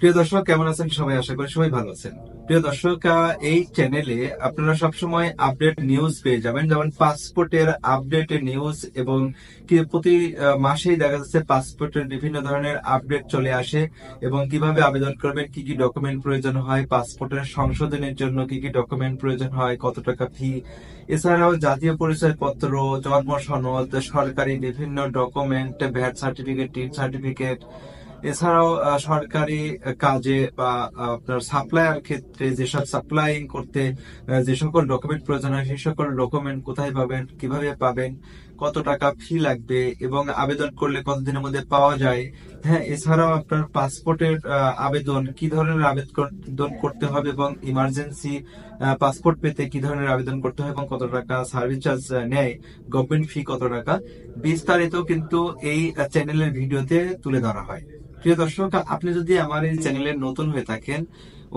প্রিয় দর্শক, কেমন আছেন সবাই? আশা করি সবাই ভালো আছেন। প্রিয় দর্শক, এই চ্যানেলে আপনারা সবসময় আপডেট নিউজ পেয়ে যাবেন, যেমন পাসপোর্টের আপডেট নিউজ, এবং কি প্রতি মাসেই দেখা যাচ্ছে পাসপোর্টের বিভিন্ন ধরনের আপডেট চলে আসে, এবং কিভাবে আবেদন করবেন, কি কি ডকুমেন্ট প্রয়োজন হয়, পাসপোর্টের সংশোধনের জন্য কি কি ডকুমেন্ট প্রয়োজন হয়, কত টাকা ফি, এছাড়াও জাতীয় পরিচয়পত্র, জন্ম সনদ, সরকারি বিভিন্ন document, VAT certificate, tin certificate, এছাড়াও সরকারি কাজে বা আপনার সাপ্লায়ার ক্ষেত্রে যেসব সাপ্লাইং করতে যে সকল ডকুমেন্ট প্রয়োজন হয়, সেই সকল ডকুমেন্ট কোথায় পাবেন, কিভাবে পাবেন, কত টাকা ফি লাগবে, এবং আবেদন করলে কতদিনের মধ্যে পাওয়া যায়। হ্যাঁ, এছাড়াও আপনার পাসপোর্টের আবেদন কি ধরনের আবেদন করতে হবে, এবং ইমার্জেন্সি পাসপোর্ট পেতে কি ধরনের আবেদন করতে হয়, এবং কত টাকা সার্ভিস চার্জ নেয়, গভর্নমেন্ট ফি কত টাকা, বিস্তারিত কিন্তু এই চ্যানেলের ভিডিওতে তুলে ধরা হয়। প্রিয় দর্শক, আপনি যদি আমার এই চ্যানেলে নতুন হয়ে থাকেন,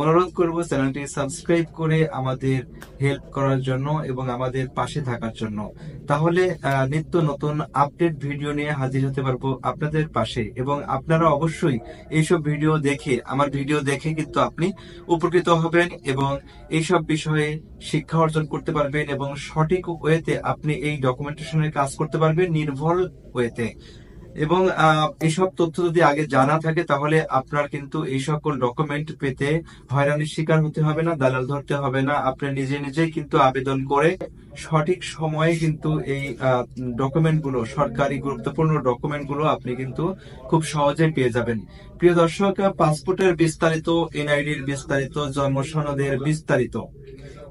অনুরোধ করব চ্যানেলটি সাবস্ক্রাইব করে আমাদের হেল্প করার জন্য এবং আমাদের পাশে থাকার জন্য। তাহলে নিত্য নতুন আপডেট ভিডিও নিয়ে হাজির হতে পারবো আপনাদের পাশে, এবং আপনারা অবশ্যই এইসব ভিডিও দেখে, আমার ভিডিও দেখে কিন্তু আপনি উপকৃত হবেন, এবং এইসব বিষয়ে শিক্ষা অর্জন করতে পারবেন, এবং সঠিক ওয়েতে আপনি এই ডকুমেন্টেশনের কাজ করতে পারবেন, নির্ভুল ওয়েতে। এবং এইসব তথ্য যদি আগে জানা থাকে, তাহলে আপনার কিন্তু এই সকল ডকুমেন্ট পেতে হয়রানির শিকার হতে হবে না, দালাল ধরতে হবে না। আপনি নিজে নিজেই কিন্তু আবেদন করে সঠিক সময়ে কিন্তু এই ডকুমেন্ট গুলো, সরকারি গুরুত্বপূর্ণ ডকুমেন্ট গুলো আপনি কিন্তু খুব সহজে পেয়ে যাবেন। প্রিয় দর্শক, পাসপোর্টের বিস্তারিত, এনআইডির বিস্তারিত, জন্ম সনদের বিস্তারিত,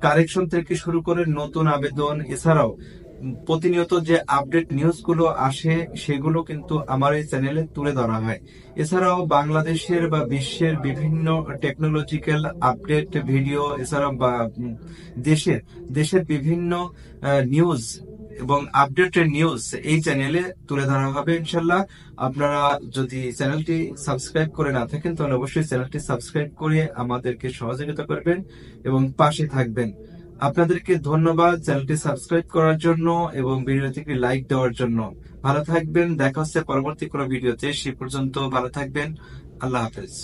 কারেকশন থেকে শুরু করে নতুন আবেদন, এছাড়াও প্রতিনিয়ত যে আপডেট নিউজ গুলো আসে, সেগুলো কিন্তু আমার এই চ্যানেলে তুলে ধরা হয়। এছাড়াও বাংলাদেশের বা বিশ্বের বিভিন্ন টেকনোলজিক্যাল আপডেট ভিডিও, এছাড়াও দেশের দেশের বিভিন্ন নিউজ এবং আপডেটের নিউজ এই চ্যানেলে তুলে ধরা হবে ইনশাল্লাহ। আপনারা যদি চ্যানেলটি সাবস্ক্রাইব করে না থাকেন, তাহলে অবশ্যই চ্যানেলটি সাবস্ক্রাইব করে আমাদেরকে সহযোগিতা করবেন এবং পাশে থাকবেন। আপনাদেরকে ধন্যবাদ চ্যানেলটি সাবস্ক্রাইব করার জন্য এবং ভিডিওটিকে লাইক দেওয়ার জন্য। ভালো থাকবেন, দেখা হচ্ছে পরবর্তী কোনো ভিডিওতে। সে পর্যন্ত ভালো থাকবেন। আল্লাহ হাফেজ।